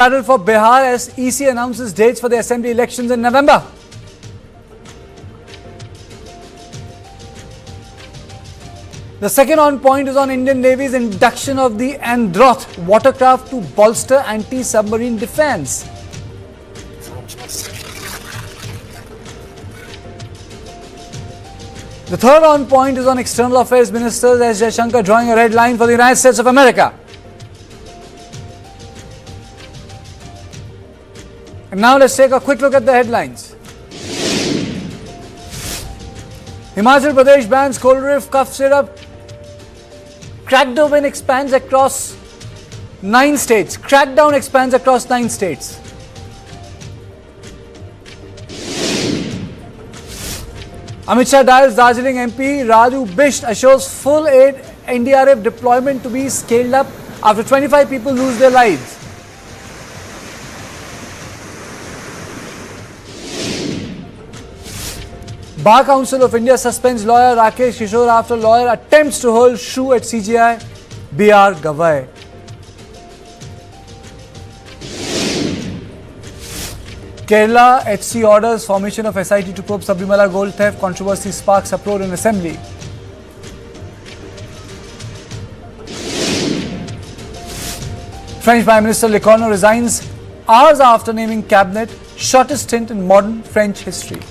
Battle for Bihar as EC announces dates for the assembly elections in November. The second on point is on Indian Navy's induction of the Androth watercraft to bolster anti-submarine defense. The third on point is on External Affairs Minister S. Jaishankar drawing a red line for the United States of America. And now let's take a quick look at the headlines. Himachal Pradesh bans cold reef cough syrup. Crackdown expands across 9 states. Crackdown expands across 9 states. Amit Shah dials Darjeeling MP Raju Bisht assures full aid NDRF deployment to be scaled up after 25 people lose their lives. Bar Council of India suspends lawyer Rakesh Kishore after lawyer attempts to hurl shoe at CJI BR Gavai. Kerala HC orders formation of SIT to probe Sabrimala gold theft. Controversy sparks uproar in Assembly. French Prime Minister Le Cornu resigns hours after naming cabinet, shortest stint in modern French history.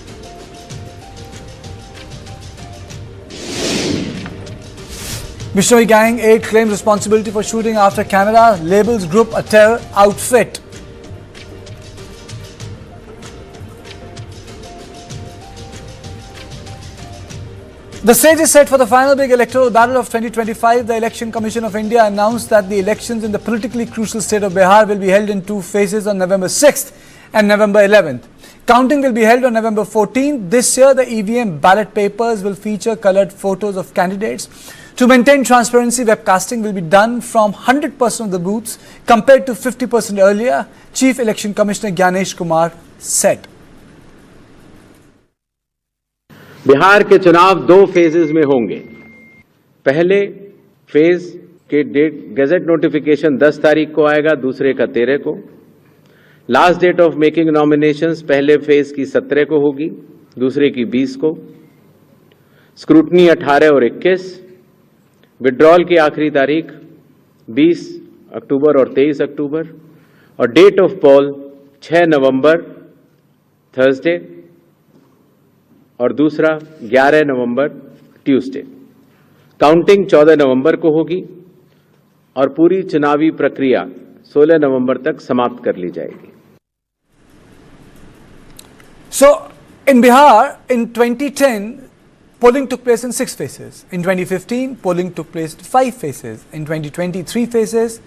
Bishnoi Gang 8 claims responsibility for shooting after Canada labels group a terror outfit. The stage is set for the final big electoral battle of 2025. The Election Commissioner of India announced that the elections in the politically crucial state of Bihar will be held in 2 phases on November 6th and November 11th. Counting will be held on November 14th. This year, the EVM ballot papers will feature coloured photos of candidates. To maintain transparency, webcasting will be done from 100% of the booths compared to 50% earlier, Chief Election Commissioner Gyanesh Kumar said. Bihar के चुनाव 2 phases में होंगे। पहले phase के date gadget notification 10 तारीख को आएगा, दूसरे का 13 को। Last date of making nominations पहले फेज की 17 को होगी, दूसरे की 20 को। स्क्रूटनी 18 और 21। विड्रॉल की आखिरी तारीख 20 अक्टूबर और 23 अक्टूबर और date of poll 6 November Thursday और दूसरा 11 नवंबर ट्यूसडे। काउंटिंग 14 नवंबर को होगी और पूरी चुनावी प्रक्रिया 16 नवंबर तक समाप्त कर ली जाएगी। So in Bihar in 2010 polling took place in 6 phases. In 2015 polling took place in 5 phases. In 2020 3 phases.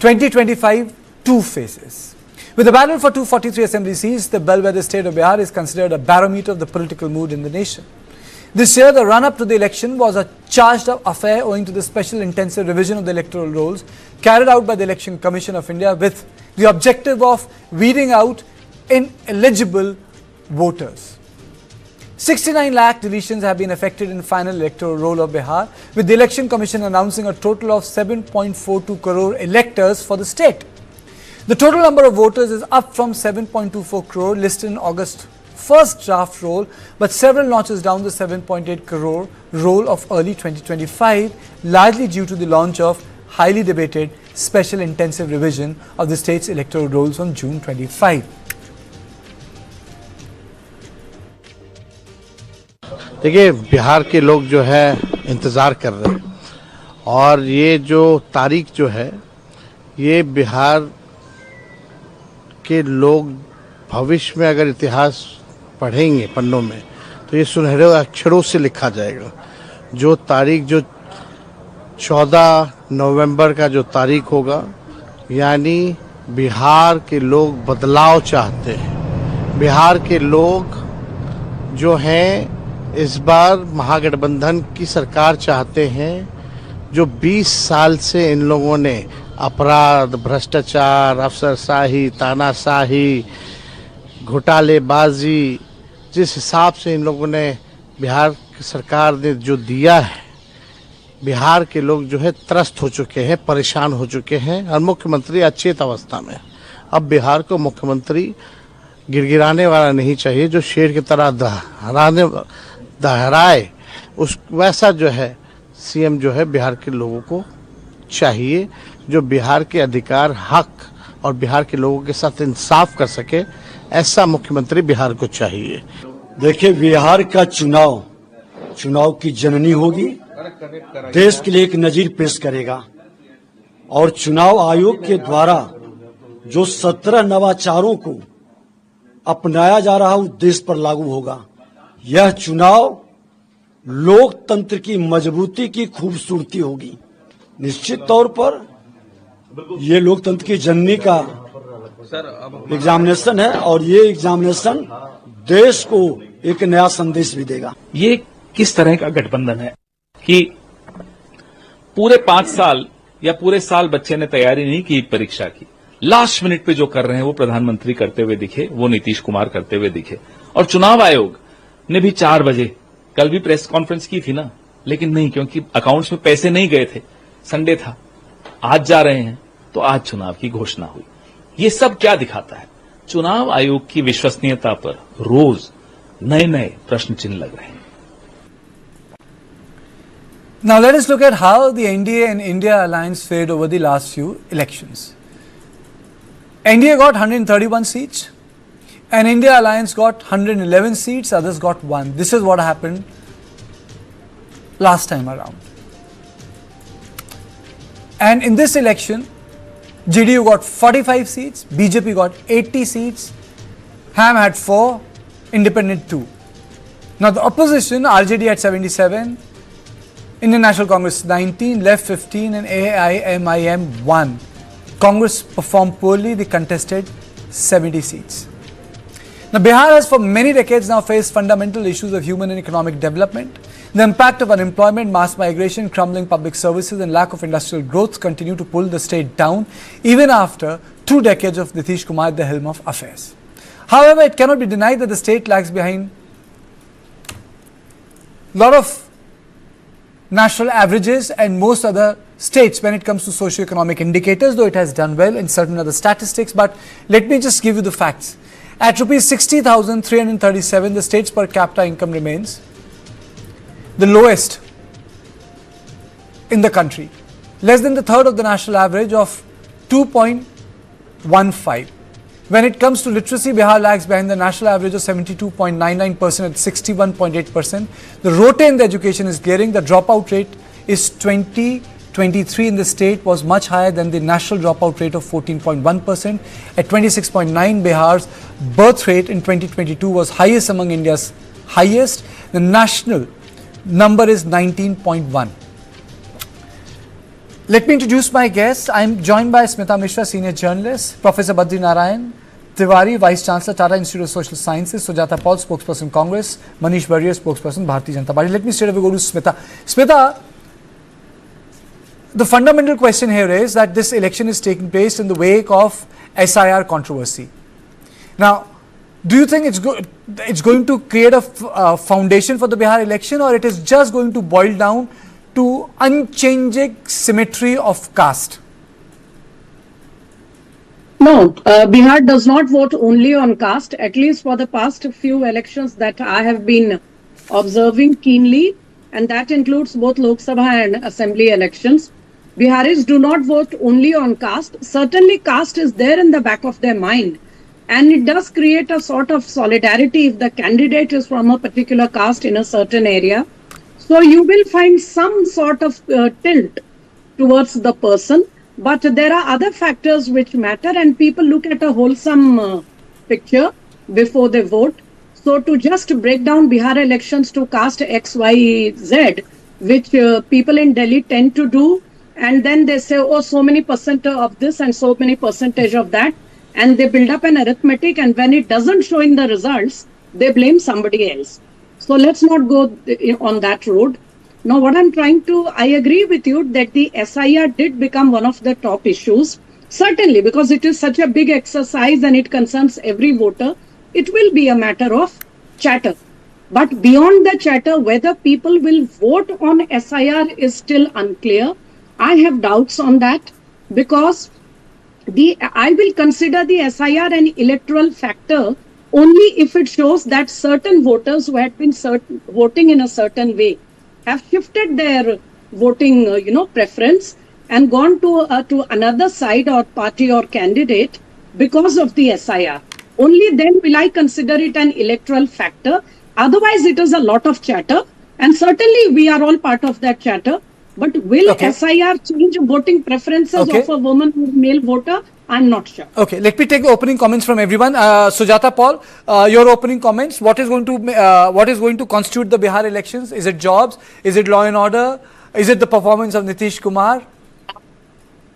2025 2 phases. With the battle for 243 assembly seats, the bellwether state of Bihar is considered a barometer of the political mood in the nation. This year, the run-up to the election was a charged-up affair owing to the special intensive revision of the electoral rolls carried out by the Election Commissioner of India with the objective of weeding out ineligible voters. 69 lakh deletions have been effected in final electoral roll of Bihar, with the Election Commission announcing a total of 7.42 crore electors for the state. The total number of voters is up from 7.24 crore listed in August 1st draft roll, but several notches down the 7.8 crore roll of early 2025, largely due to the launch of highly debated special intensive revision of the state's electoral rolls on June 25. देखिए, बिहार के लोग जो है इंतज़ार कर रहे हैं और ये जो तारीख जो है ये बिहार के लोग भविष्य में अगर इतिहास पढ़ेंगे पन्नों में तो ये सुनहरे अक्षरों से लिखा जाएगा। जो तारीख जो 14 नवंबर का जो तारीख होगा, यानी बिहार के लोग बदलाव चाहते हैं। बिहार के लोग जो हैं इस बार महागठबंधन की सरकार चाहते हैं। जो 20 साल से इन लोगों ने अपराध, भ्रष्टाचार, अफसरशाही, तानाशाही, घोटालेबाजी, जिस हिसाब से इन लोगों ने बिहार की सरकार ने जो दिया है, बिहार के लोग जो है त्रस्त हो चुके हैं, परेशान हो चुके हैं और मुख्यमंत्री अचेत अवस्था में। अब बिहार को मुख्यमंत्री गिड़गिड़ाने वाला नहीं चाहिए, जो शेर की तरह दहराए, उस वैसा जो है सीएम जो है बिहार के लोगों को चाहिए, जो बिहार के अधिकार, हक और बिहार के लोगों के साथ इंसाफ कर सके। ऐसा मुख्यमंत्री बिहार को चाहिए। देखिए, बिहार का चुनाव की जननी होगी, देश के लिए एक नजीर पेश करेगा और चुनाव आयोग के द्वारा जो 17 नवाचारों को अपनाया जा रहा है, उस देश पर लागू होगा। यह चुनाव लोकतंत्र की मजबूती की खूबसूरती होगी। निश्चित तौर पर ये लोकतंत्र की जननी का एग्जामिनेशन है और ये एग्जामिनेशन देश को एक नया संदेश भी देगा। ये किस तरह का गठबंधन है कि पूरे 5 साल या पूरे साल बच्चे ने तैयारी नहीं की परीक्षा की, लास्ट मिनट पे जो कर रहे हैं वो प्रधानमंत्री करते हुए दिखे, वो नीतीश कुमार करते हुए दिखे। और चुनाव आयोग ने भी 4 बजे कल भी प्रेस कॉन्फ्रेंस की थी ना, लेकिन नहीं, क्योंकि अकाउंट्स में पैसे नहीं गए थे, संडे था। आज जा रहे हैं तो आज चुनाव की घोषणा हुई। ये सब क्या दिखाता है? चुनाव आयोग की विश्वसनीयता पर रोज नए नए प्रश्न चिन्ह लग रहे हैं। Now let us look at how the NDA and India alliance fared over the last few elections. NDA got 131 seats and India alliance got 111 seats, others got 1. This is what happened last time around. And in this election, JDU got 45 seats, BJP got 80 seats, HAM had 4, Independent 2. Now the opposition, RJD had 77, Indian National Congress 19, Left 15 and AIMIM 1. Congress performed poorly, they contested 70 seats. Now Bihar has for many decades now faced fundamental issues of human and economic development. The impact of unemployment, mass migration, crumbling public services and lack of industrial growth continue to pull the state down even after 2 decades of Nitish Kumar at the helm of affairs. However, it cannot be denied that the state lags behind a lot of national averages and most other states when it comes to socio-economic indicators, though it has done well in certain other statistics. But let me just give you the facts. At rupees 60,337, the state's per capita income remains the lowest in the country, less than the third of the national average of 2.15. When it comes to literacy, Bihar lags behind the national average of 72.99% at 61.8%. The rote in the education is glaring. The dropout rate is 2023 in the state was much higher than the national dropout rate of 14.1%. At 26.9, Bihar's birth rate in 2022 was highest among India's highest. The national number is 19.1. Let me introduce my guests. I am joined by Smita Mishra, senior journalist, Professor Badri Narayan Tiwari, Vice Chancellor, Tata Institute of Social Sciences, Sujata Paul, spokesperson Congress, Manish Barrier, spokesperson Bharatiya Janata Party. Let me straight away go to Smita. Smita, the fundamental question here is that this election is taking place in the wake of SIR controversy. Now, do you think it's going to create a foundation for the Bihar election, or it is just going to boil down to unchanging symmetry of caste? No, Bihar does not vote only on caste, at least for the past few elections that I have been observing keenly, and that includes both Lok Sabha and Assembly elections. Biharis do not vote only on caste. Certainly caste is there in the back of their mind, and it does create a sort of solidarity if the candidate is from a particular caste in a certain area. So you will find some sort of tilt towards the person, but there are other factors which matter, and people look at a wholesome picture before they vote. So to just break down Bihar elections to caste X, Y, Z, which people in Delhi tend to do, and then they say, oh, so many percent of this and so many percentage of that, and they build up an arithmetic, and when it doesn't show in the results, they blame somebody else. So let's not go on that road. Now, what I'm trying to, I agree with you that the SIR did become one of the top issues. Certainly, because it is such a big exercise and it concerns every voter, it will be a matter of chatter. But beyond the chatter, whether people will vote on SIR is still unclear. I have doubts on that, because I will consider the SIR an electoral factor only if it shows that certain voters who had been voting in a certain way have shifted their voting, preference and gone to another side or party or candidate because of the SIR. Only then will I consider it an electoral factor. Otherwise, it is a lot of chatter, and certainly we are all part of that chatter. But will SIR change voting preferences of a woman who is male voter? I'm not sure. Okay, let me take the opening comments from everyone. Sujata Paul, your opening comments. What is going to constitute the Bihar elections? Is it jobs? Is it law and order? Is it the performance of Nitish Kumar?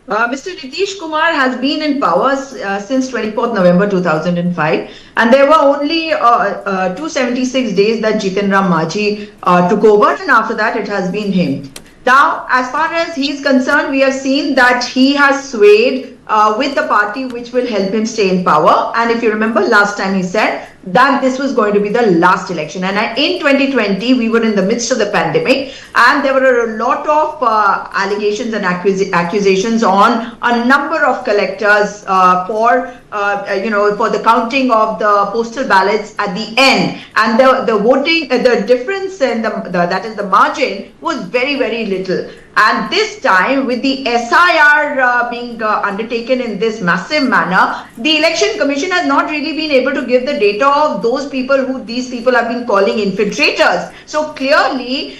Mr. Nitish Kumar has been in power since 24th November 2005, and there were only 276 days that Jiten Ram Majhi took over, and after that it has been him. Now, as far as he is concerned, we have seen that he has swayed with the party which will help him stay in power. And if you remember, last time he said that this was going to be the last election. And in 2020, we were in the midst of the pandemic, and there were a lot of allegations and accusations on a number of collectors for the counting of the postal ballots at the end. And the voting, the difference in that is the margin was very, very little. And this time, with the SIR being undertaken in this massive manner, the Election Commission has not really been able to give the data of those people who these people have been calling infiltrators. So clearly,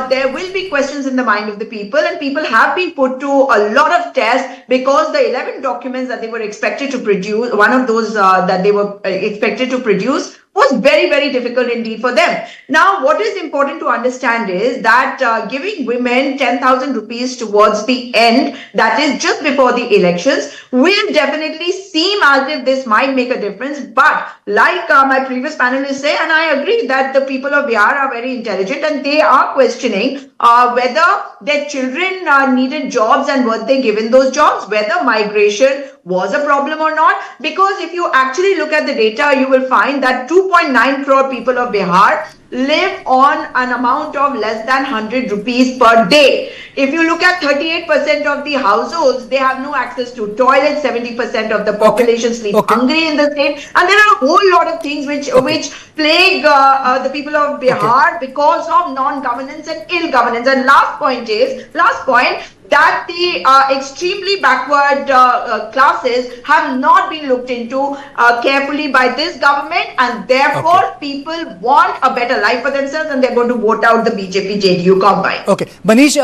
there will be questions in the mind of the people, and people have been put to a lot of tests because the 11 documents that they were expected to produce, one of those that they were expected to produce, was very, very difficult indeed for them. Now, what is important to understand is that giving women 10,000 rupees towards the end, that is just before the elections, will definitely seem as if this might make a difference. But like my previous panelists say, and I agree that the people of Bihar are very intelligent and they are questioning whether their children needed jobs and were they given those jobs, whether migration was a problem or not. Because if you actually look at the data, you will find that 2.9 crore people of Bihar live on an amount of less than 100 rupees per day. If you look at 38% of the households, they have no access to toilets, 70% of the population sleep hungry in the state, and there are a whole lot of things which plague the people of Bihar because of non-governance and ill governance. And last point, that the extremely backward classes have not been looked into carefully by this government, and therefore people want a better life for themselves and they're going to vote out the BJP-JDU combine. Okay, Manish,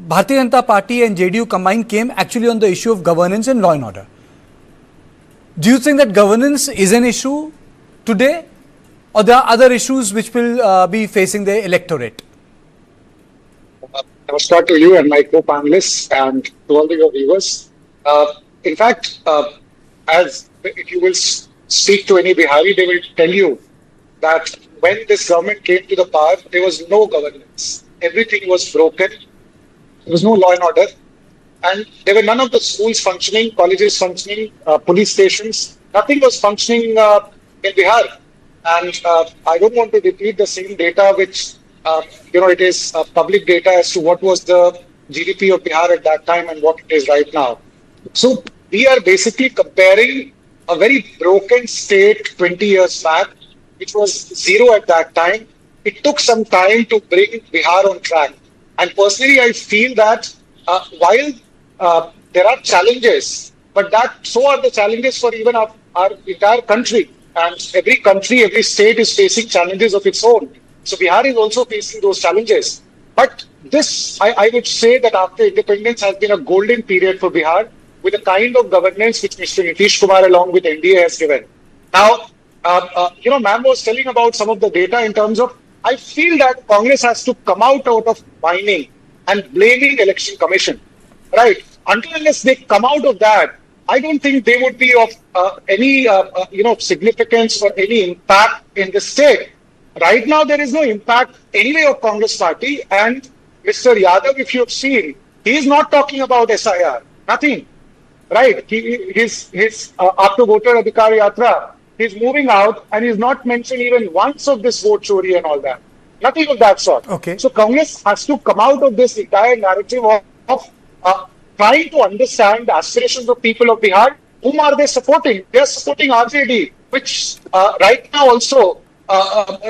Bharatiya Janata Party and JDU combined came actually on the issue of governance and law and order. Do you think that governance is an issue today, or there are other issues which will be facing the electorate? Namaskar to you and my co-panelists and to all your viewers. In fact, as if you will speak to any Bihari, they will tell you that when this government came to the power, there was no governance. Everything was broken. There was no law and order. And there were none of the schools functioning, colleges functioning, police stations. Nothing was functioning in Bihar. And I don't want to repeat the same data which it is public data as to what was the GDP of Bihar at that time and what it is right now. So we are basically comparing a very broken state 20 years back, which was zero at that time. It took some time to bring Bihar on track. And personally, I feel that while there are challenges, but so are the challenges for even our entire country. And every country, every state is facing challenges of its own. So Bihar is also facing those challenges. But this, I would say that after independence has been a golden period for Bihar with the kind of governance which Mr. Nitish Kumar along with NDA has given. Now, ma'am was telling about some of the data in terms of, I feel that Congress has to come out of whining and blaming Election Commission, right? Until unless they come out of that, I don't think they would be of any, significance or any impact in the state. Right now, there is no impact anyway of Congress party, and Mr. Yadav, if you have seen, he is not talking about SIR, nothing, right? His after voter Adhikar Yatra, he's moving out and he's not mentioned even once of this vote chori and all that. Nothing of that sort. Okay. So Congress has to come out of this entire narrative of trying to understand the aspirations of people of Bihar. Whom are they supporting? They are supporting RJD, which right now also,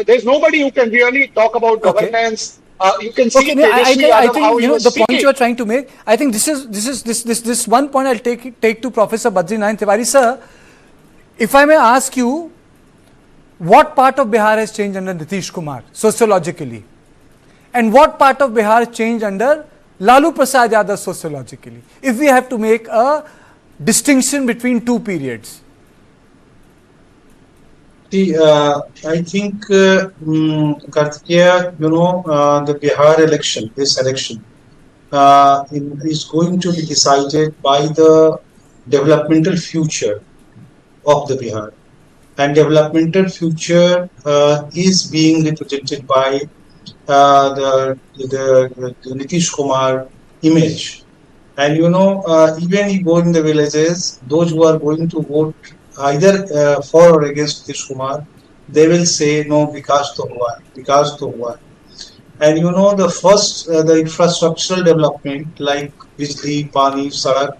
there's nobody who can really talk about governance. You can see I Yadav, think how he was the point speaking. you are trying to make. I think this one point I'll take to Professor Badrinath Tiwari sir. If I may ask you, what part of Bihar has changed under Nitish Kumar sociologically, and what part of Bihar has changed under Lalu Prasad Yadav sociologically? If we have to make a distinction between two periods. See, I think, Kartikeya, the Bihar election, this election, is going to be decided by the developmental future of the Bihar. And developmental future is being represented by the Nitish Kumar image. And even you go in the villages, those who are going to vote either for or against Nitish Kumar, they will say, no, Vikas to hua. And the first, the infrastructural development like Bijli, Pani, Sadak,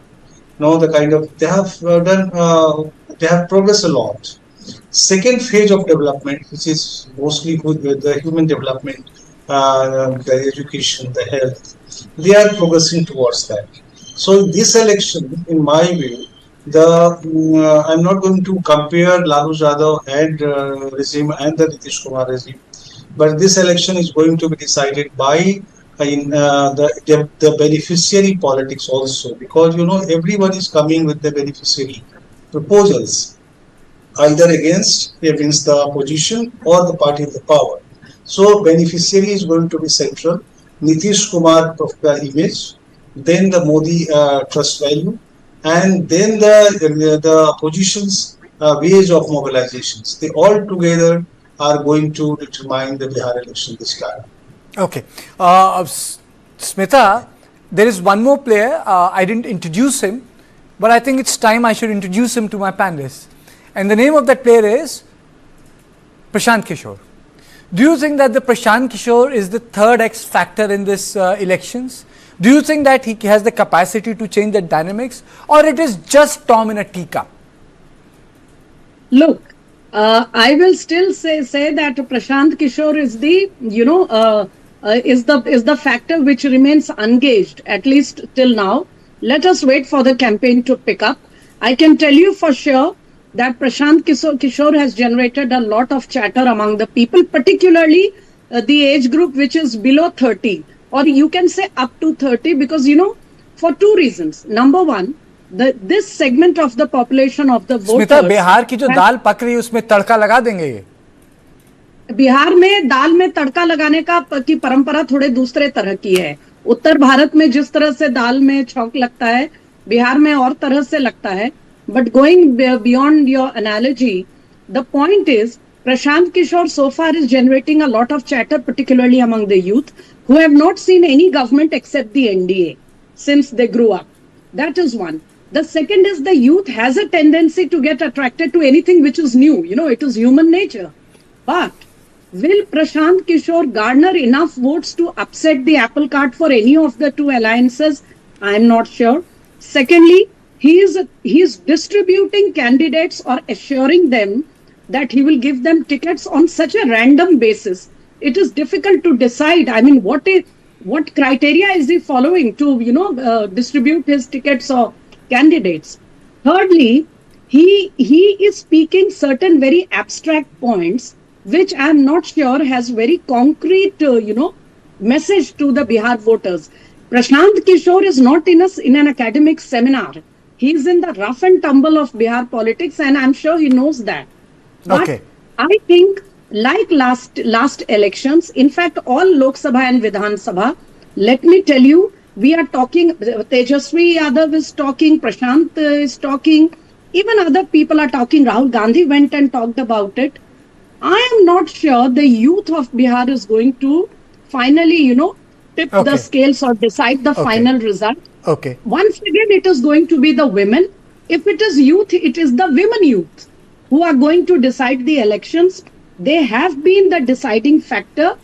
the kind of, they have done, they have progressed a lot. Second phase of development, which is mostly the human development, the education, the health, they are progressing towards that. So this election, in my view, I'm not going to compare Lalu Yadav and regime and the Nitish Kumar regime, but this election is going to be decided by the beneficiary politics also, because everyone is coming with the beneficiary proposals, either against the opposition or the party in the power. So beneficiary is going to be central. Nitish Kumar image, then the Modi trust value, and then the opposition's ways of mobilizations. They all together are going to determine the Bihar election this time. Okay. Smita, there is one more player. I didn't introduce him, but I think it's time I should introduce him to my panelists. And the name of that player is Prashant Kishore. Do you think that the Prashant Kishore is the third X factor in this elections? Do you think that he has the capacity to change the dynamics, or it is just Tom in a teacup? Look, I will still say that Prashant Kishore is the is the factor which remains unengaged, at least till now. Let us wait for the campaign to pick up. I can tell you for sure that Prashant Kishore has generated a lot of chatter among the people, particularly the age group which is below 30, or you can say up to 30, because for two reasons. Number one, this segment of the population of the voters. Smita, Bihar की जो दाल पक रही है उसमें तड़का लगा देंगे ये? बिहार में दाल में तड़का लगाने की परंपरा थोड़े दूसरे तरह की है. उत्तर भारत में जिस तरह से दाल में छौंक लगता है, बिहार में और तरह से लगता है. But going beyond your analogy, the point is, Prashant Kishore so far is generating a lot of chatter, particularly among the youth, who have not seen any government except the NDA since they grew up. That is one. The second is the youth has a tendency to get attracted to anything which is new. It is human nature. But will Prashant Kishore garner enough votes to upset the apple cart for any of the two alliances? I am not sure. Secondly, he is distributing candidates or assuring them that he will give them tickets on such a random basis. It is difficult to decide. I mean, what criteria is he following to distribute his tickets or candidates? Thirdly, he is speaking certain very abstract points, which I am not sure has very concrete message to the Bihar voters. Prashant Kishore is not in an academic seminar. He is in the rough and tumble of Bihar politics, and I'm sure he knows that. But Okay. I think, like last elections, in fact, all Lok Sabha and Vidhan Sabha, let me tell you, we are talking, Tejasvi Yadav is talking, Prashant is talking, even other people are talking. Rahul Gandhi went and talked about it. I am not sure the youth of Bihar is going to finally, tip Okay. the scales or decide the Okay. final result. Okay. Once again, it is going to be the women. If it is youth, it is the women youth who are going to decide the elections. They have been the deciding factor.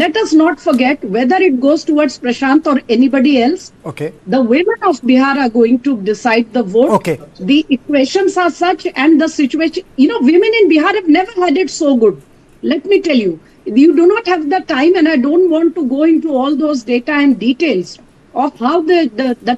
let us not forget, whether it goes towards Prashant or anybody else, Okay. the women of Bihar are going to decide the vote. Okay. The equations are such, and the situation, women in Bihar have never had it so good. Let me tell you, you do not have the time, and I don't want to go into all those data and details of how the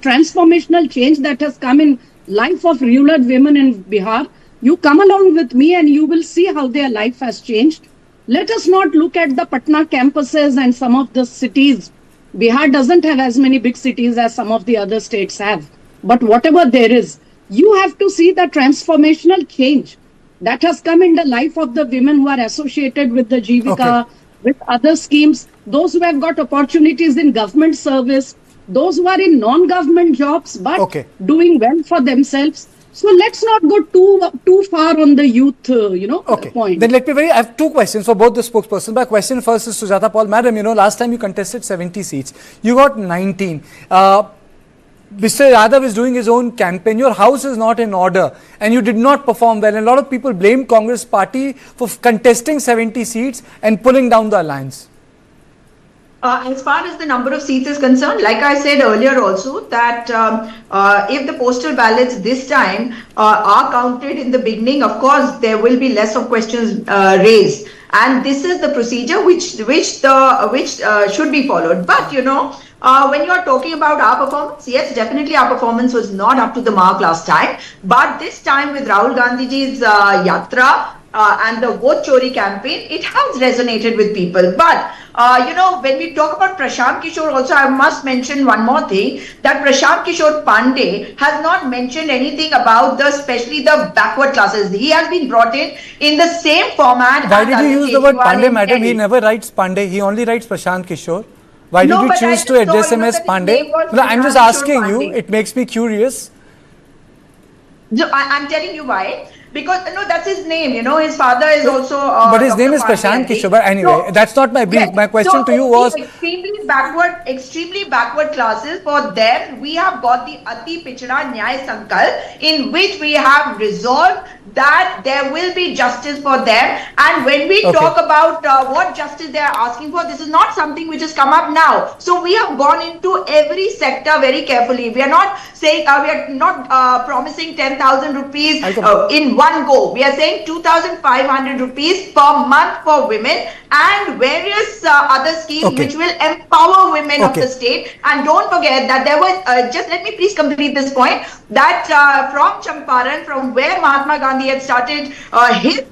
transformational change that has come in life of rural women in Bihar. You come along with me and you will see how their life has changed. Let us not look at the Patna campuses and some of the cities. Bihar doesn't have as many big cities as some of the other states have. But whatever there is, you have to see the transformational change that has come in the life of the women who are associated with the Jivika, with other schemes, those who have got opportunities in government service, those who are in non-government jobs but doing well for themselves. So let's not go too far on the youth, point. Then I have two questions for both the spokespersons. My question first is Sujata Paul. Madam, last time you contested 70 seats. You got 19. Mr. Yadav is doing his own campaign. Your house is not in order and you did not perform well. And a lot of people blame Congress party for contesting 70 seats and pulling down the alliance. As far as the number of seats is concerned, like I said earlier also, that if the postal ballots this time are counted in the beginning, of course, there will be less of questions raised. And this is the procedure which should be followed. But, when you are talking about our performance, yes, definitely our performance was not up to the mark last time. But this time with Rahul Gandhiji's yatra, and the vote chori campaign, it has resonated with people. But, when we talk about Prashant Kishore also, I must mention one more thing, that Prashant Kishore Pandey has not mentioned anything about especially the backward classes. He has been brought in the same format. Why did you use the word Pandey, madam? He never writes Pandey. He only writes Prashant Kishore. Why did you choose to address him as Pandey? I'm just asking you. It makes me curious. I'm telling you why. Because that's his name, his father is also but his name is Prashant Kishore. But anyway, that's not my brief. Yes. My question to you was extremely backward classes. For them, we have got the Ati Pichda Nyay Sankal, in which we have resolved that there will be justice for them. And when we talk about what justice they are asking for, this is not something which has come up now. So we have gone into every sector very carefully. We are not saying, we are not promising 10,000 rupees in one go. We are saying 2,500 rupees per month for women and various other schemes which will empower women of the state. And don't forget that there was, just let me please complete this point, that from Champaran, from where Mahatma Gandhi had started his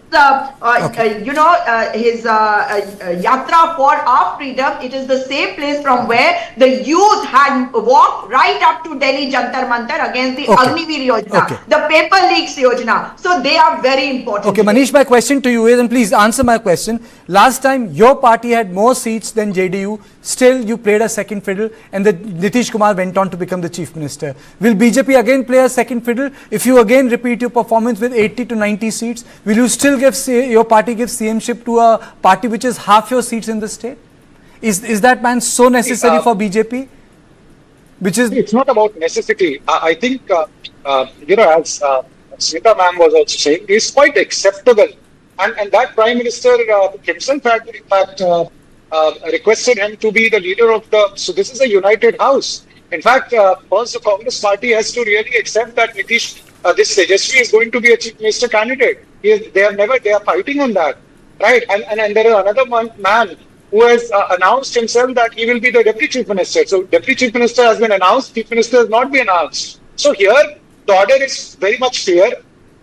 yatra for our freedom, it is the same place from where the youth had walked right up to Delhi Jantar Mantar against the Agnivir Yojana, the paper leaks Yojana. So they are very important. Okay, Manish, my question to you is, and please answer my question. Last time your party had more seats than JDU, still you played a second fiddle and the Nitish Kumar went on to become the chief minister. Will BJP again play a second fiddle? If you again repeat your performance with 80 to 90 seats, will you still your party give CM-ship to a party which is half your seats in the state? Is that man so necessary for BJP? It's not about necessity. I think, as Smita ma'am was also saying, is quite acceptable. And that Prime Minister himself had, in fact, requested him to be the leader of so this is a united house. In fact, first the Congress party has to really accept that Nitish, this Tejasvi is going to be a chief minister candidate. They are fighting on that, right? And there is another man who has announced himself that he will be the deputy chief minister. So deputy chief minister has been announced, chief minister has not been announced. So here, the order is very much clear.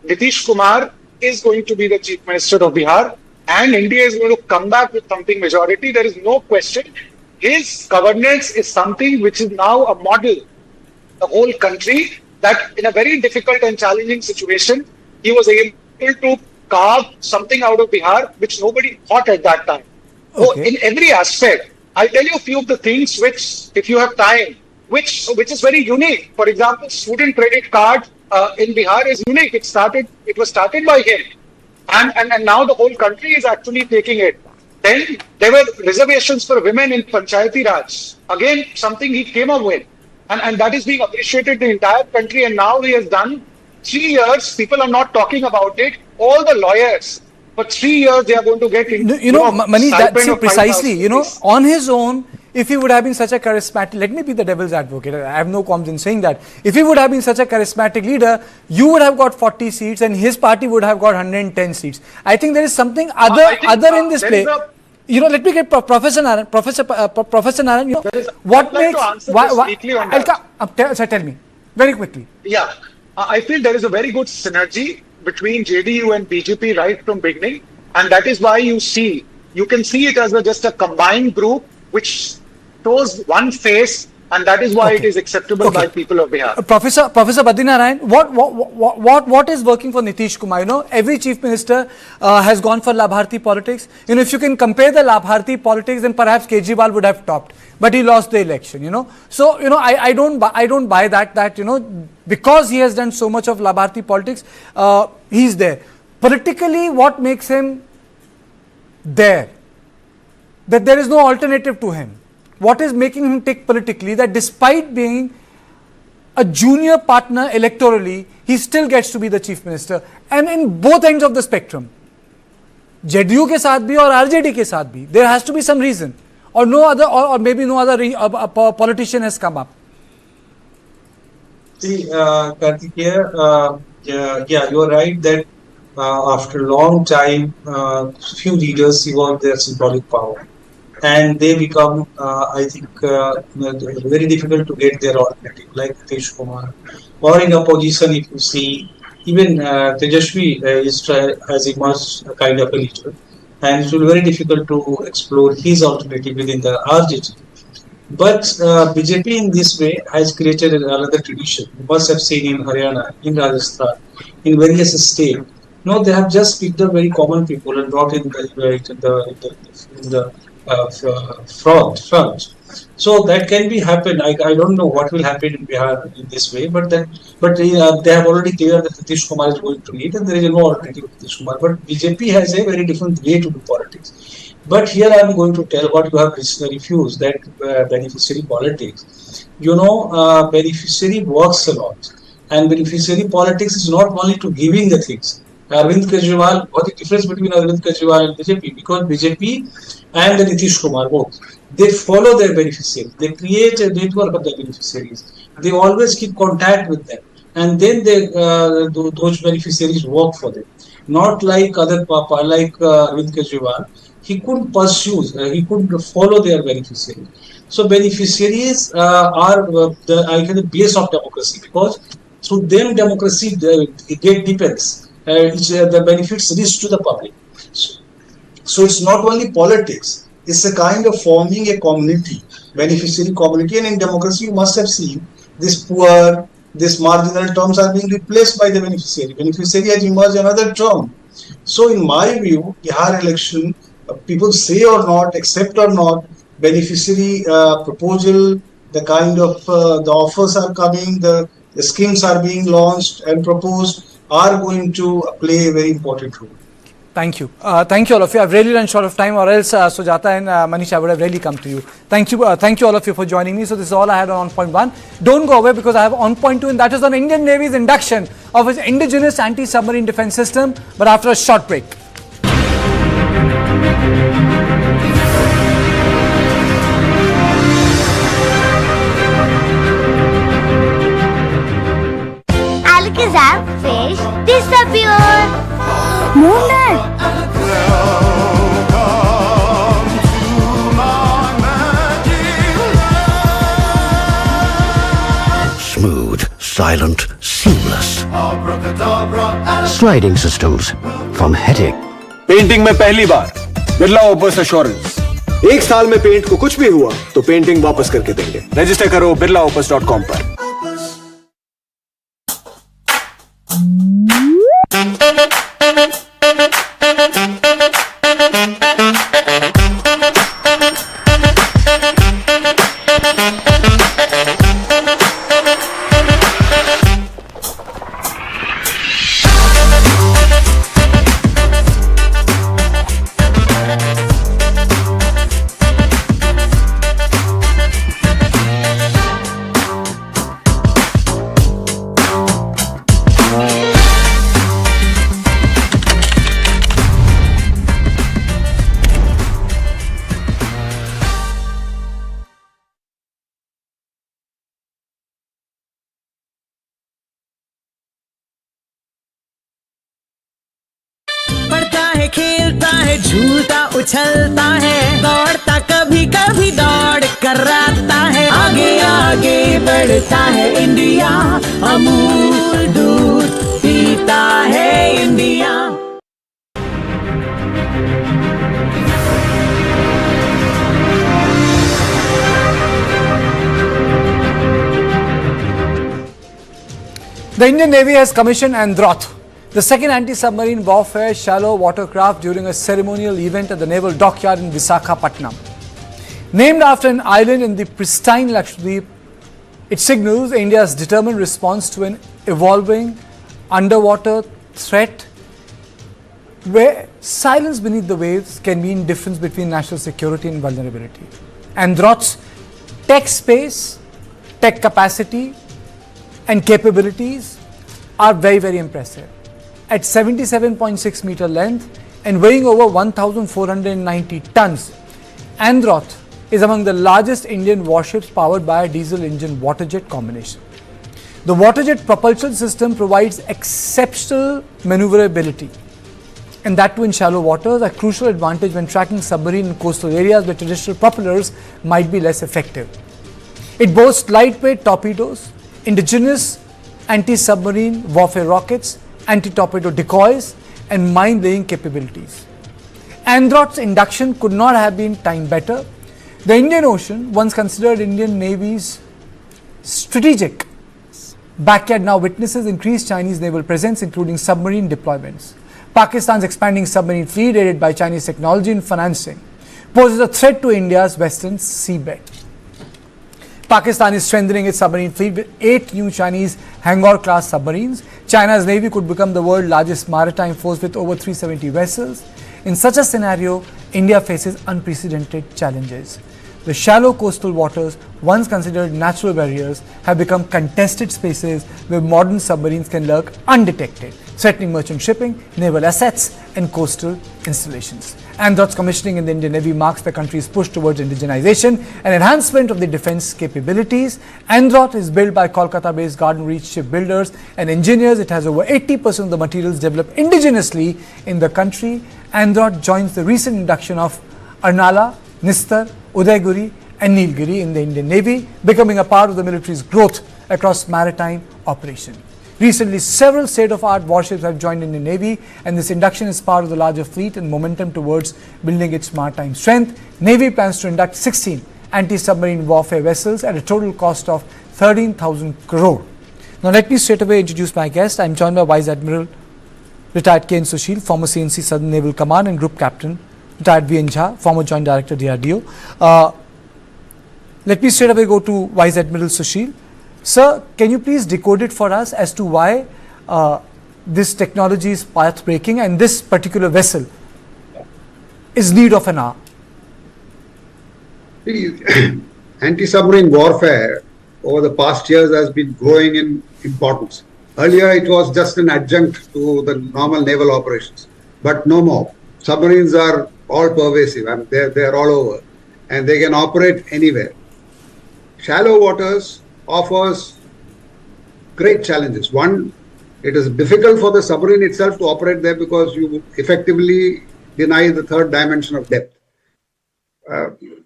Nitish Kumar is going to be the chief minister of Bihar and India is going to come back with something majority. There is no question. His governance is something which is now a model. The whole country, that in a very difficult and challenging situation, he was able to carve something out of Bihar which nobody thought at that time. So in every aspect, I'll tell you a few of the things which, if you have time, which is very unique. For example, student credit card in Bihar is unique. It was started by him. And now the whole country is actually taking it. Then there were reservations for women in Panchayati Raj. Again, something he came up with. And that is being appreciated in the entire country. And now he has done 3 years. People are not talking about it. All the lawyers, for 3 years they are going to get into, Manish, that's stipend of precisely, 5,000 rupees. on his own, if he would have been such a charismatic, let me be the devil's advocate, I have no qualms in saying that. If he would have been such a charismatic leader, you would have got 40 seats and his party would have got 110 seats. I think there is something other in this play. Let me get Professor Naran. Professor Naran, what makes... Sir, tell me, very quickly. Yeah, I feel there is a very good synergy between JDU and BJP right from beginning, and that is why you can see it as just a combined group which shows one face, and that is why it is acceptable by people of Bihar. Professor Badrinarayan, what is working for Nitish Kumar? Every chief minister has gone for Labharti politics. If you can compare the Labharti politics, then perhaps Kejriwal would have topped, but he lost the election. So I don't buy that because he has done so much of Labharti politics, he's there. Politically, what makes him there? That there is no alternative to him. What is making him tick politically, that despite being a junior partner electorally, he still gets to be the chief minister, and in both ends of the spectrum, JDU के साथ भी और RJD के साथ भी, there has to be some reason, or no other, or maybe no other politician has come up. See, Karthikeya, yeah, you are right that after a long time, few leaders evolve their symbolic power. And they become, I think, very difficult to get their alternative, like Nitish Kumar. Or in opposition, if you see, even Tejashwi has emerged a kind of a leader. And it will be very difficult to explore his alternative within the RJD. But BJP in this way has created another tradition. You must have seen in Haryana, in Rajasthan, in various states. They have just picked up very common people and brought in the front. So that can be happen. I don't know what will happen in Bihar in this way, but they have already cleared that Nitish Kumar is going to lead, and there is no alternative to Nitish Kumar. But BJP has a very different way to do politics. But here I am going to tell what you have refused, that beneficiary politics. Beneficiary works a lot, and beneficiary politics is not only to giving the things. Arvind Kejriwal, what is the difference between Arvind Kejriwal and BJP? Because BJP and the Nitish Kumar both, they follow their beneficiaries. They create a network of their beneficiaries. They always keep contact with them, and then those beneficiaries work for them. Not like Arvind Kejriwal, he couldn't pursue, he couldn't follow their beneficiaries. So beneficiaries are the base of democracy, because through them democracy depends. The benefits reach to the public. So it's not only politics, it's a kind of forming a community, beneficiary community. And in democracy, you must have seen this poor, this marginal terms are being replaced by the beneficiary. Beneficiary has emerged another term. So in my view, Bihar election, people say or not, accept or not, beneficiary proposal, the kind of the offers are coming, the schemes are being launched and proposed, are going to play a very important role. Thank you. Thank you all of you. I've really run short of time, or else Sujata and Manish, I would have really come to you. Thank you all of you for joining me. So this is all I had on point 1. Don't go away, because I have on point 2, and that is on Indian Navy's induction of its indigenous anti-submarine defense system, but after a short break. Alakazam fish disappear. Moonlight. Smooth, silent, seamless. Sliding systems from headache. Painting में पहली बार Birla opus assurance. 1 साल में paint को कुछ भी हुआ तो painting वापस करके देंगे। रजिस्टर करो birlaopus.com पर। खेलता है, झूलता उछलता है, दौड़ता कभी कभी दौड़ कराता है, आगे आगे बढ़ता है इंडिया, अमूल दूध पीता है India. The Indian Navy has commissioned Androth, the second anti-submarine warfare shallow watercraft, during a ceremonial event at the naval dockyard in Visakhapatnam. Named after an island in the pristine Lakshadweep, it signals India's determined response to an evolving underwater threat where silence beneath the waves can mean difference between national security and vulnerability. Androth's tech space, tech capacity and capabilities are very, very impressive. At 77.6 meter length and weighing over 1,490 tons, Androth is among the largest Indian warships powered by a diesel engine waterjet combination. The waterjet propulsion system provides exceptional maneuverability, and that too in shallow waters, a crucial advantage when tracking submarine in coastal areas where traditional propellers might be less effective. It boasts lightweight torpedoes, indigenous anti-submarine warfare rockets, anti-torpedo decoys and mine-laying capabilities. Androth's induction could not have been timed better. The Indian Ocean, once considered Indian Navy's strategic backyard, now witnesses increased Chinese naval presence, including submarine deployments. Pakistan's expanding submarine fleet, aided by Chinese technology and financing, poses a threat to India's western seabed. Pakistan is strengthening its submarine fleet with 8 new Chinese Hangar-class submarines. China's navy could become the world's largest maritime force with over 370 vessels. In such a scenario, India faces unprecedented challenges. The shallow coastal waters, once considered natural barriers, have become contested spaces where modern submarines can lurk undetected, threatening merchant shipping, naval assets and coastal installations. Androth's commissioning in the Indian Navy marks the country's push towards indigenization and enhancement of the defense capabilities. Androth is built by Kolkata-based Garden Reach shipbuilders and engineers. It has over 80% of the materials developed indigenously in the country. Androth joins the recent induction of Arnala, Nistar, Udayguri and Nilgiri in the Indian Navy, becoming a part of the military's growth across maritime operation. Recently, several state-of-the-art warships have joined Indian Navy, and this induction is part of the larger fleet and momentum towards building its maritime strength. Navy plans to induct 16 anti-submarine warfare vessels at a total cost of 13,000 crore. Now let me straight away introduce my guest. I am joined by Vice Admiral retired K.N. Sushil, former CNC Southern Naval Command, and Group Captain retired V.N. Jha, former Joint Director DRDO. Let me straight away go to Vice Admiral Sushil. Sir, can you please decode it for us as to why this technology is path-breaking and this particular vessel is need of an hour? Anti-submarine warfare over the past years has been growing in importance. Earlier, it was just an adjunct to the normal naval operations, but no more. Submarines are all pervasive and they're all over, and they can operate anywhere. Shallow waters offers great challenges. One, it is difficult for the submarine itself to operate there because you effectively deny the third dimension of depth.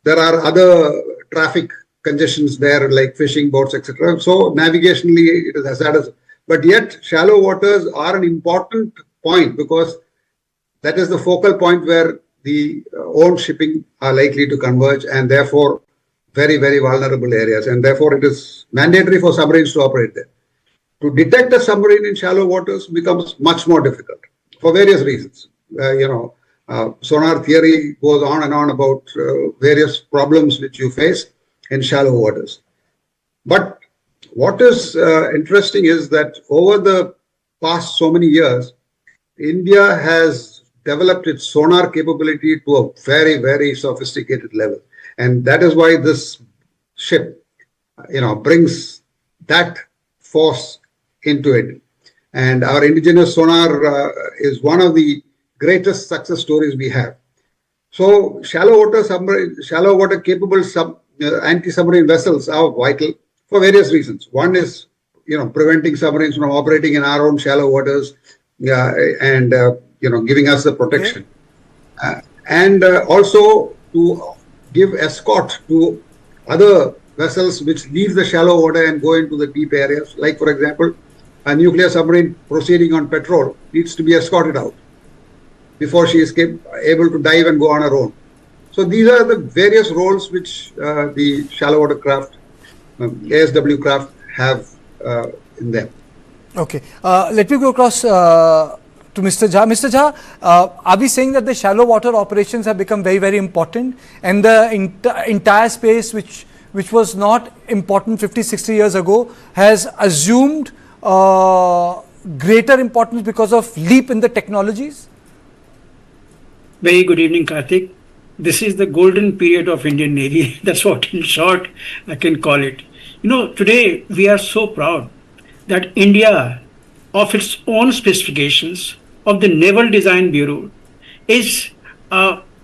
There are other traffic congestions there like fishing boats, etc. So navigationally it is hazardous. But yet shallow waters are an important point because that is the focal point where the own shipping are likely to converge, and therefore very, very vulnerable areas, and therefore it is mandatory for submarines to operate there. To detect a submarine in shallow waters becomes much more difficult for various reasons. Sonar theory goes on and on about various problems which you face in shallow waters. But what is interesting is that over the past so many years, India has developed its sonar capability to a very, very sophisticated level. And that is why this ship, brings that force into it. And our indigenous sonar is one of the greatest success stories we have. So shallow water capable anti-submarine vessels are vital for various reasons. One is, preventing submarines from operating in our own shallow waters, and giving us the protection. And also to give escort to other vessels which leave the shallow water and go into the deep areas. Like, for example, a nuclear submarine proceeding on petrol needs to be escorted out before she is able to dive and go on her own. So these are the various roles which the shallow water craft, ASW craft have in them. Okay, let me go across to Mr. Jha. Mr. Jha, are we saying that the shallow water operations have become very, very important, and the entire space which was not important 50, 60 years ago has assumed greater importance because of leap in the technologies? Very good evening, Karthik. This is the golden period of Indian Navy. That's what, in short, I can call it. Today we are so proud that India, of its own specifications, of the Naval Design Bureau, is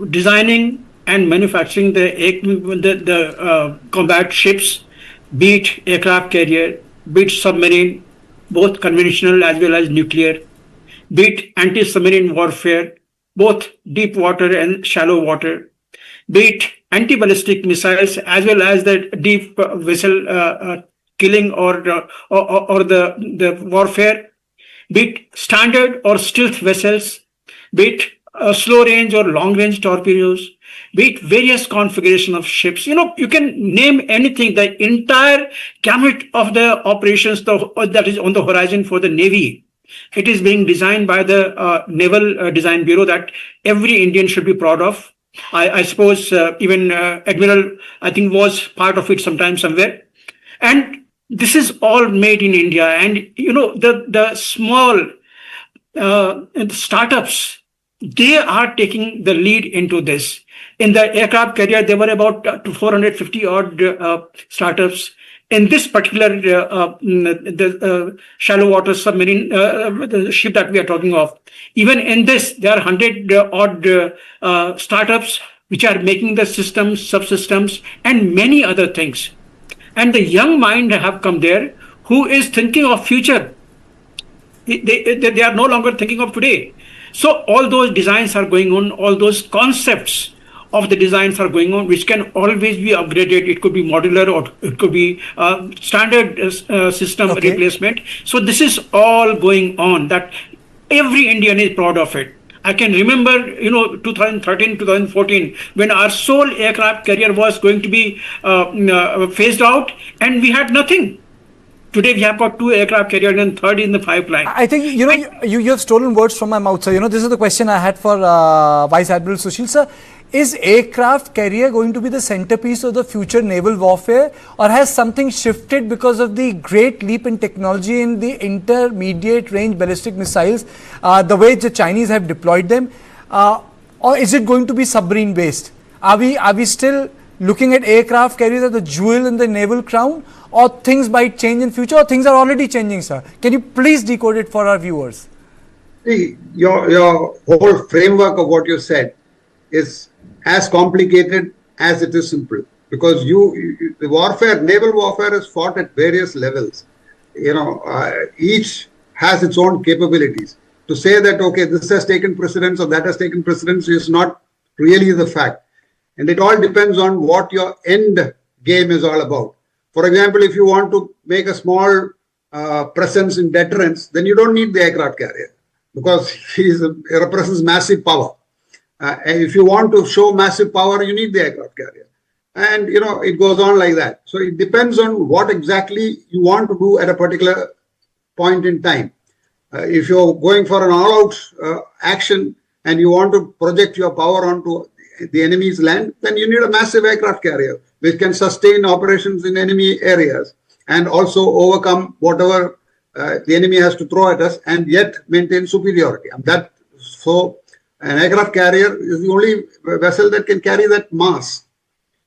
designing and manufacturing the combat ships, be it aircraft carrier, be it submarine, both conventional as well as nuclear, be it anti-submarine warfare, both deep water and shallow water, be it anti-ballistic missiles as well as the deep vessel killing or the warfare, be it standard or stealth vessels, be it slow range or long range torpedoes, be it various configuration of ships. You can name anything. The entire gamut of the operations that is on the horizon for the Navy, it is being designed by the Naval Design Bureau that every Indian should be proud of. I suppose even Admiral, I think, was part of it sometime somewhere. And this is all made in India. And, the small startups, they are taking the lead into this. In the aircraft carrier, there were about 450 odd startups. In this particular the shallow water submarine, the ship that we are talking of, even in this, there are 100 odd startups which are making the systems, subsystems, and many other things. And the young mind have come there who is thinking of future. They are no longer thinking of today. So all those designs are going on, all those concepts of the designs are going on, which can always be upgraded. It could be modular or it could be standard system replacement. So this is all going on, that every Indian is proud of it. I can remember, 2013, 2014, when our sole aircraft carrier was going to be phased out, and we had nothing. Today we have got 2 aircraft carriers and third in the pipeline. I think, you have stolen words from my mouth, sir. This is the question I had for Vice Admiral Sushil, sir. Is aircraft carrier going to be the centerpiece of the future naval warfare, or has something shifted because of the great leap in technology in the intermediate range ballistic missiles, the way the Chinese have deployed them, or is it going to be submarine based? Are we still looking at aircraft carriers as the jewel in the naval crown, or things might change in future, or things are already changing, sir? Can you please decode it for our viewers? See, your whole framework of what you said is as complicated as it is simple, because the warfare, naval warfare, is fought at various levels. Each has its own capabilities. To say that, okay, this has taken precedence or that has taken precedence is not really the fact. And it all depends on what your end game is all about. For example, if you want to make a small presence in deterrence, then you don't need the aircraft carrier, because he represents massive power. And if you want to show massive power, you need the aircraft carrier. And, it goes on like that. So it depends on what exactly you want to do at a particular point in time. If you're going for an all-out action and you want to project your power onto the enemy's land, then you need a massive aircraft carrier which can sustain operations in enemy areas and also overcome whatever the enemy has to throw at us and yet maintain superiority. And an aircraft carrier is the only vessel that can carry that mass,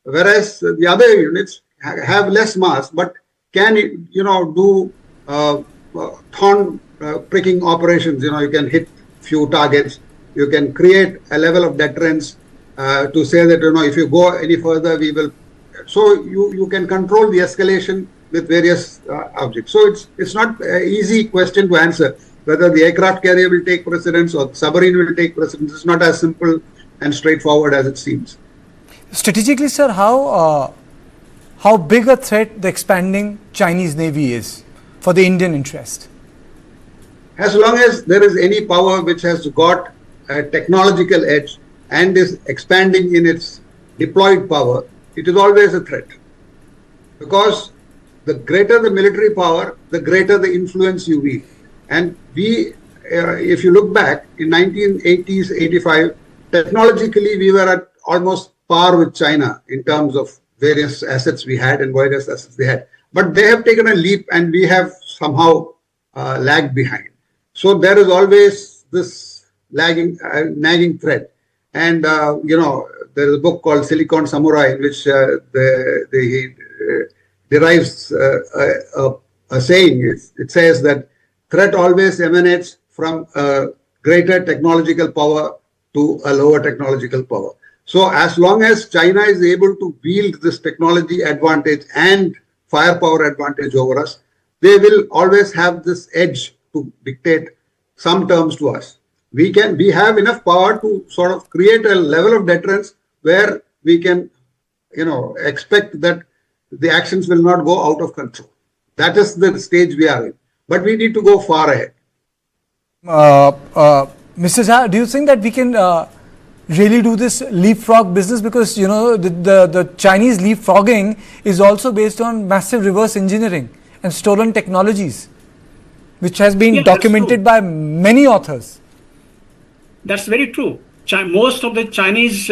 whereas the other units have less mass but can, do thorn pricking operations. You can hit few targets. You can create a level of deterrence to say that, if you go any further, we will. So you can control the escalation with various objects. So it's not an easy question to answer. whether the aircraft carrier will take precedence or the submarine will take precedence. It's not as simple and straightforward as it seems. Strategically, sir, how big a threat the expanding Chinese Navy is for the Indian interest? As long as there is any power which has got a technological edge and is expanding in its deployed power, it is always a threat. Because the greater the military power, the greater the influence you wield. And we, if you look back in 1980s, 85, technologically we were at almost par with China in terms of various assets we had and various assets they had. But they have taken a leap and we have somehow lagged behind. So there is always this nagging thread. And, there is a book called Silicon Samurai in which he derives a saying. It says that threat always emanates from a greater technological power to a lower technological power. So as long as China is able to wield this technology advantage and firepower advantage over us, they will always have this edge to dictate some terms to us. We have enough power to sort of create a level of deterrence where we can, expect that the actions will not go out of control. That is the stage we are in. But we need to go far ahead. Mr. Jha, do you think that we can really do this leapfrog business? Because, the Chinese leapfrogging is also based on massive reverse engineering and stolen technologies, which has been documented by many authors. That's very true. Most of the Chinese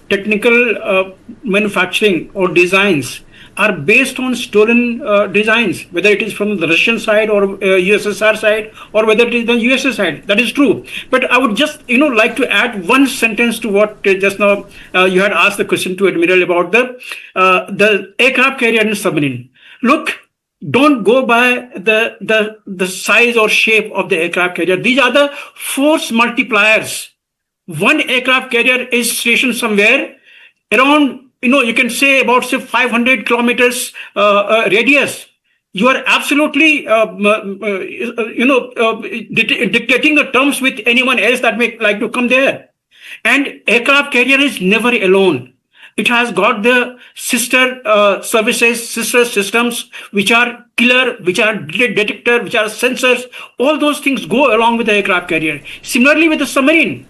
technical manufacturing or designs are based on stolen designs, whether it is from the Russian side or USSR side, or whether it is the USA side. That is true. But I would just, like to add one sentence to what just now you had asked the question to Admiral about the aircraft carrier and submarine. Look, don't go by the size or shape of the aircraft carrier. These are the force multipliers. One aircraft carrier is stationed somewhere around, you can say about 500 kilometers radius. You are absolutely, dictating the terms with anyone else that may like to come there. And aircraft carrier is never alone. It has got the sister services, sister systems, which are killer, which are detector, which are sensors. All those things go along with the aircraft carrier. Similarly with the submarine.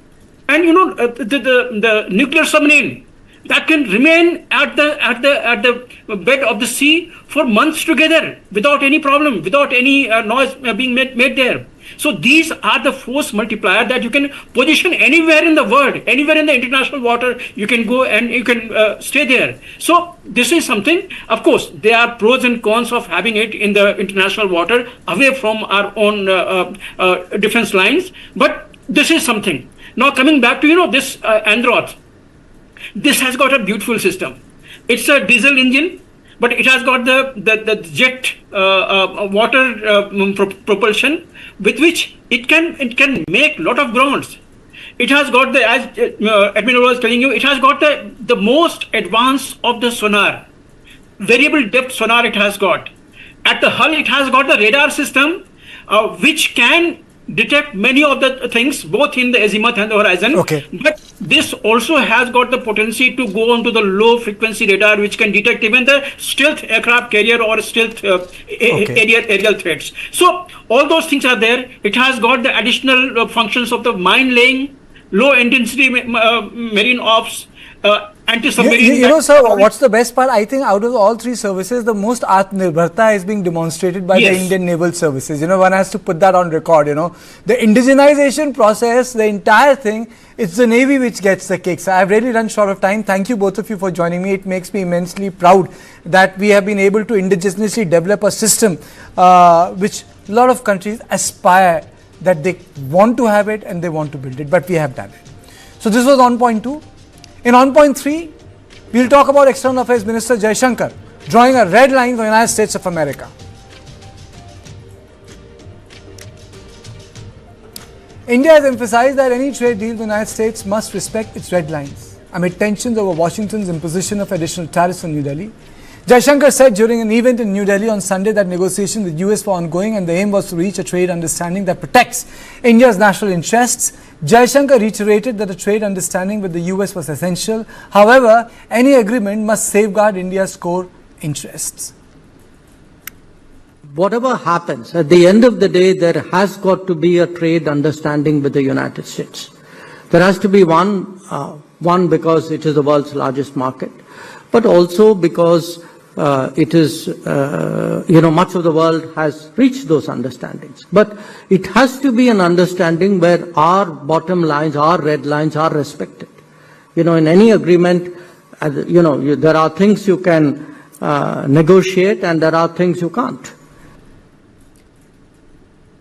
And the nuclear submarine that can remain at the bed of the sea for months together without any problem, without any noise being made there. So these are the force multiplier that you can position anywhere in the world, anywhere in the international water. You can go and you can stay there. So this is something. Of course, there are pros and cons of having it in the international water away from our own defense lines. But this is something. Now coming back to this Androth, this has got a beautiful system. It's a diesel engine, but it has got the jet water propulsion with which it can make lot of grounds. It has got as Admiral was telling you, it has got the most advanced of the sonar, variable depth sonar it has got. At the hull, it has got the radar system, which can detect many of the things both in the azimuth and the horizon. Okay. But this also has got the potency to go onto the low frequency radar, which can detect even the stealth aircraft carrier or stealth aerial threats. So all those things are there. It has got the additional functions of the mine laying, low intensity marine ops, anti-submarine. Sir, what's the best part? I think out of all three services, the most Atmanirbharta is being demonstrated by the Indian Naval Services. One has to put that on record. The indigenization process, the entire thing, it's the Navy which gets the cake. So I've really run short of time. Thank you both of you for joining me. It makes me immensely proud that we have been able to indigenously develop a system which a lot of countries aspire that they want to have it and they want to build it, but we have done it. So this was on point 2. In on point 3, we will talk about External Affairs Minister Jaishankar drawing a red line for the United States of America. India has emphasized that any trade deal with the United States must respect its red lines. Amid tensions over Washington's imposition of additional tariffs on New Delhi, Jaishankar said during an event in New Delhi on Sunday that negotiations with US were ongoing and the aim was to reach a trade understanding that protects India's national interests. Jaishankar reiterated that a trade understanding with the US was essential. However, any agreement must safeguard India's core interests. Whatever happens, at the end of the day, there has got to be a trade understanding with the United States. There has to be one because it is the world's largest market, but also because it is, much of the world has reached those understandings. But it has to be an understanding where our bottom lines, our red lines are respected. In any agreement, there are things you can negotiate and there are things you can't.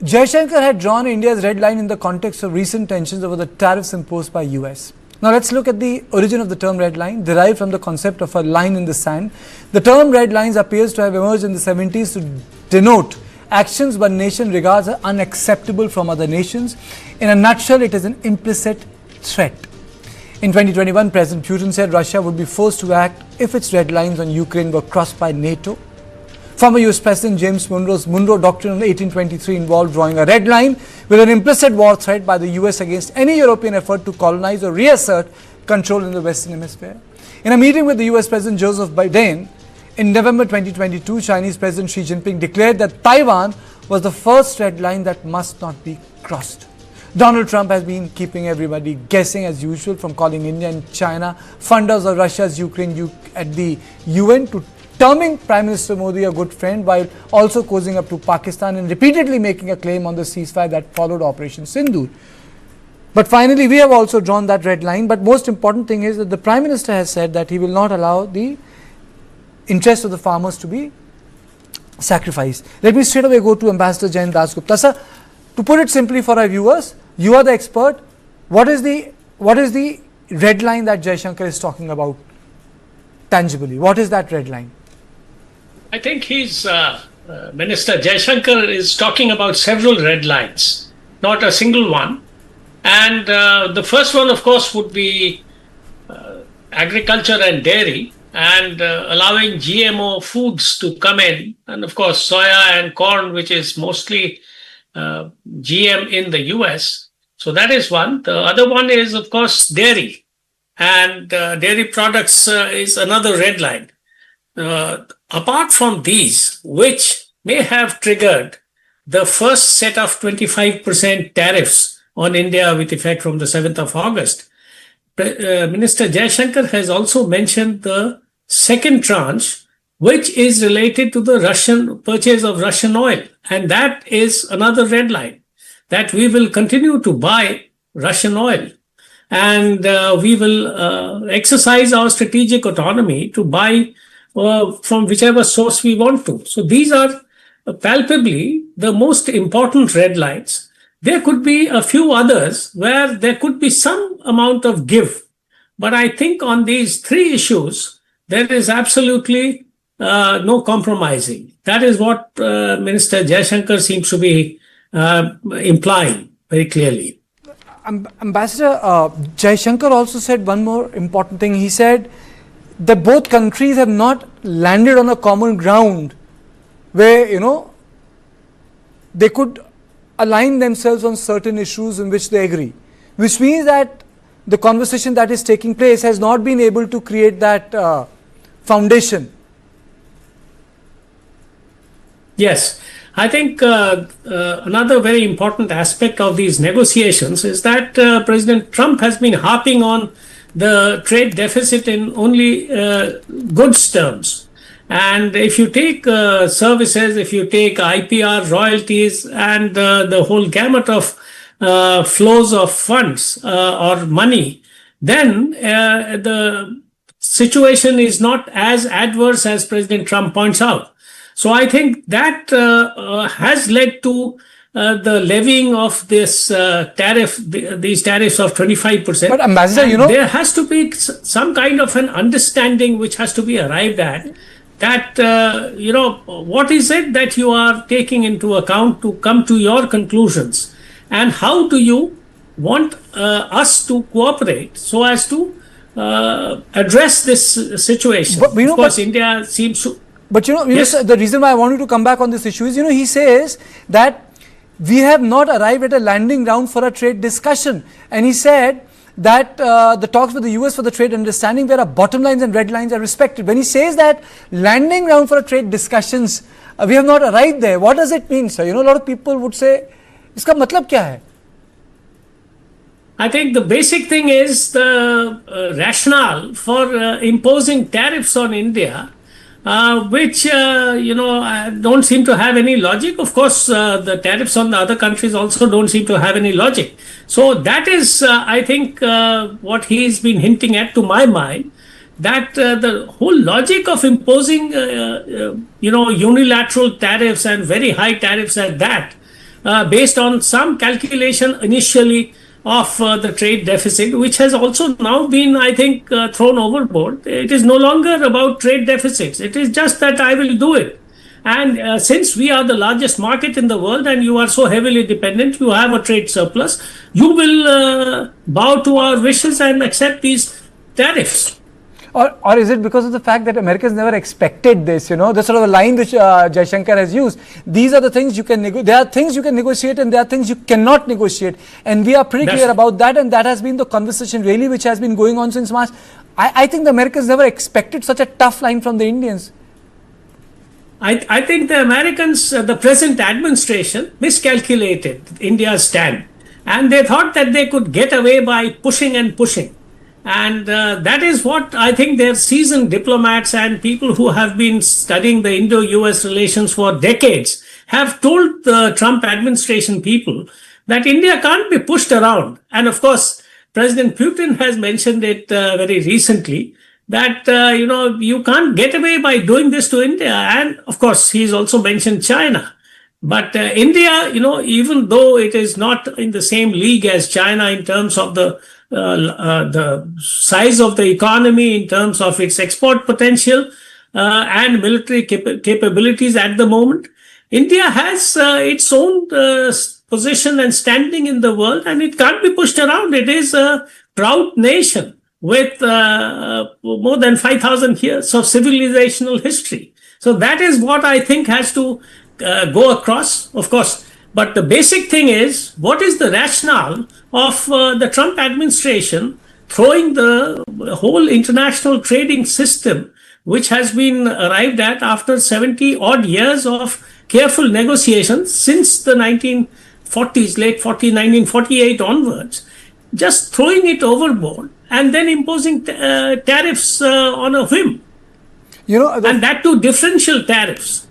Jaishankar had drawn India's red line in the context of recent tensions over the tariffs imposed by US. Now let's look at the origin of the term red line, derived from the concept of a line in the sand. The term red lines appears to have emerged in the 70s to denote actions one nation regards as unacceptable from other nations. In a nutshell, it is an implicit threat. In 2021, President Putin said Russia would be forced to act if its red lines on Ukraine were crossed by NATO. Former US President James Monroe's Monroe Doctrine of 1823 involved drawing a red line with an implicit war threat by the US against any European effort to colonize or reassert control in the Western Hemisphere. In a meeting with the US President Joseph Biden in November 2022, Chinese President Xi Jinping declared that Taiwan was the first red line that must not be crossed. Donald Trump has been keeping everybody guessing as usual, from calling India and China funders of Russia's Ukraine at the UN to terming Prime Minister Modi a good friend, while also cozying up to Pakistan and repeatedly making a claim on the ceasefire that followed Operation Sindoor. But finally, we have also drawn that red line. But most important thing is that the Prime Minister has said that he will not allow the interest of the farmers to be sacrificed. Let me straight away go to Ambassador Jain Das Gupta. Sir, to put it simply for our viewers, you are the expert. What is the red line that Jaishankar is talking about tangibly? What is that red line? I think Minister Jaishankar is talking about several red lines, not a single one. And the first one, of course, would be agriculture and dairy, and allowing GMO foods to come in. And of course, soya and corn, which is mostly GM in the US. So that is one. The other one is, of course, dairy. And dairy products is another red line. Apart from these, which may have triggered the first set of 25% tariffs on India with effect from the 7th of August, Minister Jaishankar has also mentioned the second tranche, which is related to the Russian purchase of Russian oil. And that is another red line, that we will continue to buy Russian oil. And we will exercise our strategic autonomy to buy from whichever source we want to. So these are palpably the most important red lines. There could be a few others where there could be some amount of give. But I think on these three issues, there is absolutely no compromising. That is what Minister Jaishankar seems to be implying very clearly. Ambassador, Jaishankar also said one more important thing. He said that both countries have not landed on a common ground where, they could align themselves on certain issues in which they agree, which means that the conversation that is taking place has not been able to create that foundation. Yes. I think another very important aspect of these negotiations is that President Trump has been harping on the trade deficit in only goods terms. And if you take services, if you take IPR, royalties, and the whole gamut of flows of funds or money, then the situation is not as adverse as President Trump points out. So I think that has led to the levying of this these tariffs of 25%. But Ambassador, there has to be some kind of an understanding which has to be arrived at, that, what is it that you are taking into account to come to your conclusions, and how do you want us to cooperate so as to address this situation. But, of course, India seems to. But Yes. the reason why I wanted to come back on this issue is, he says that we have not arrived at a landing ground for a trade discussion. And he said that the talks with the US for the trade understanding, where our bottom lines and red lines are respected. When he says that landing ground for a trade discussions, we have not arrived there, what does it mean, sir? A lot of people would say, iska matlab kya hai? I think the basic thing is the rationale for imposing tariffs on India, which don't seem to have any logic. Of course, the tariffs on the other countries also don't seem to have any logic. So that is, I think, what he's been hinting at, to my mind, that the whole logic of imposing, unilateral tariffs and very high tariffs at that, based on some calculation initially of the trade deficit, which has also now been, I think, thrown overboard. It is no longer about trade deficits. It is just that I will do it. And since we are the largest market in the world and you are so heavily dependent, you have a trade surplus, you will bow to our wishes and accept these tariffs. Or is it because of the fact that Americans never expected this, the sort of a line which Jaishankar has used? These are the things you can negotiate. There are things you can negotiate and there are things you cannot negotiate. And we are pretty clear about that, and that has been the conversation really which has been going on since March. I think the Americans never expected such a tough line from the Indians. I think the Americans, the present administration, miscalculated India's stand. And they thought that they could get away by pushing and pushing. And that is what I think their seasoned diplomats and people who have been studying the Indo-US relations for decades have told the Trump administration people that India can't be pushed around. And of course, President Putin has mentioned it very recently, that, you can't get away by doing this to India. And of course, he's also mentioned China. But India, even though it is not in the same league as China in terms of the size of the economy, in terms of its export potential and military capabilities at the moment, India has its own position and standing in the world, and it can't be pushed around. It is a proud nation with more than 5,000 years of civilizational history. So that is what I think has to go across, of course. But the basic thing is, what is the rationale of the Trump administration throwing the whole international trading system, which has been arrived at after 70 odd years of careful negotiations since the 1940s, late 1948 onwards, just throwing it overboard and then imposing tariffs on a whim. And that too differential tariffs.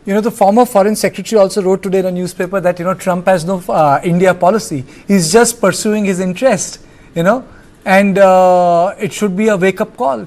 The former foreign secretary also wrote today in a newspaper that, Trump has no India policy. He's just pursuing his interest, and it should be a wake-up call.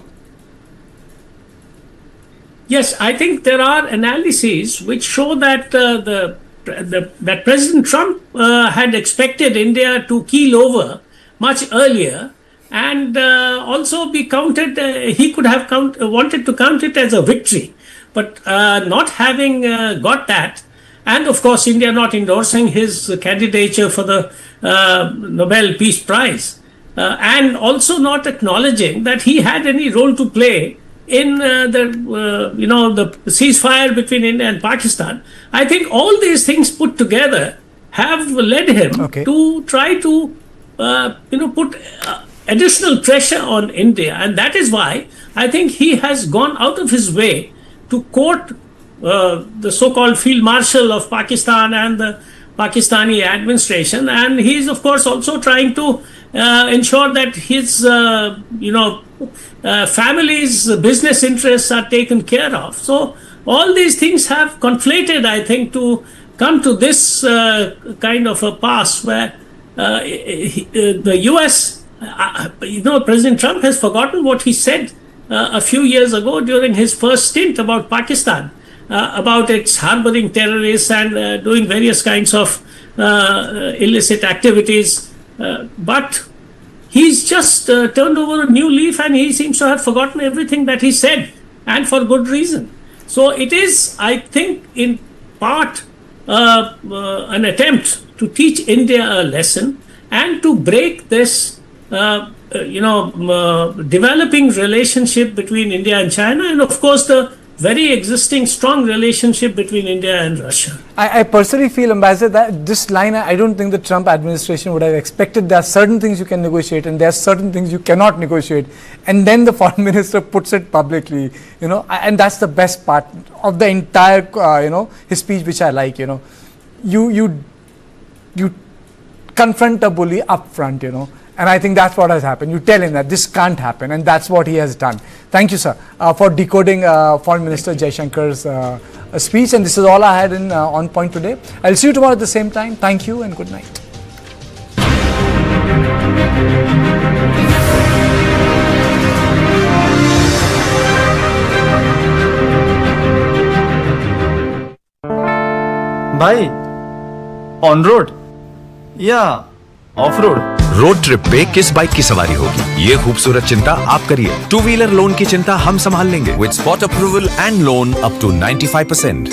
Yes, I think there are analyses which show that that President Trump had expected India to keel over much earlier, and also be counted. He could have wanted to count it as a victory. But not having got that, and of course India not endorsing his candidature for the Nobel Peace Prize, and also not acknowledging that he had any role to play in the ceasefire between India and Pakistan. I think all these things put together have led him to try to put additional pressure on India, and that is why I think he has gone out of his way to court the so-called Field Marshal of Pakistan and the Pakistani administration. And he is, of course, also trying to ensure that his, family's business interests are taken care of. So all these things have conflated, I think, to come to this kind of a pass where the US, President Trump has forgotten what he said a few years ago during his first stint about Pakistan, about its harboring terrorists and doing various kinds of illicit activities. But he's just turned over a new leaf, and he seems to have forgotten everything that he said, and for good reason. So it is, I think, in part an attempt to teach India a lesson and to break this developing relationship between India and China, and of course the very existing strong relationship between India and Russia. I personally feel, Ambassador, that this line, I don't think the Trump administration would have expected. There are certain things you can negotiate and there are certain things you cannot negotiate. And then the foreign minister puts it publicly, and that's the best part of the entire, his speech, which I like, You confront a bully up front, And I think that's what has happened. You tell him that this can't happen, and that's what he has done. Thank you, sir, for decoding Foreign Minister Jaishankar's speech. And this is all I had in On Point today. I'll see you tomorrow at the same time. Thank you and good night. भाई on road या of road? Road trip पे किस bike की सवारी होगी, ये खूबसूरत चिंता आप करिए। टू व्हीलर लोन की चिंता हम संभाल लेंगे with spot approval and loan up to 95%।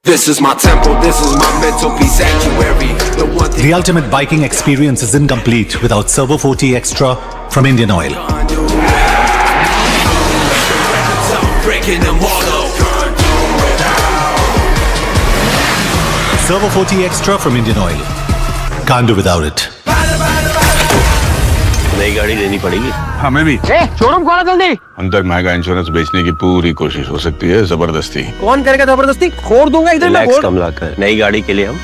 This is my temple, this is my mental peace sanctuary. The ultimate biking experience is incomplete without Servo 40 Extra from Indian Oil. Servo 40 Extra from Indian Oil. Can't do without it. नई गाड़ी लेनी पड़ेगी हमें भी। Showroom खोलो जल्दी। हम तक महंगा इंश्योरेंस बेचने की पूरी कोशिश हो सकती है, जबरदस्ती। कौन करेगा जबरदस्ती? खोल दूंगा इधर मैं। कम लाकर नई गाड़ी के लिए हम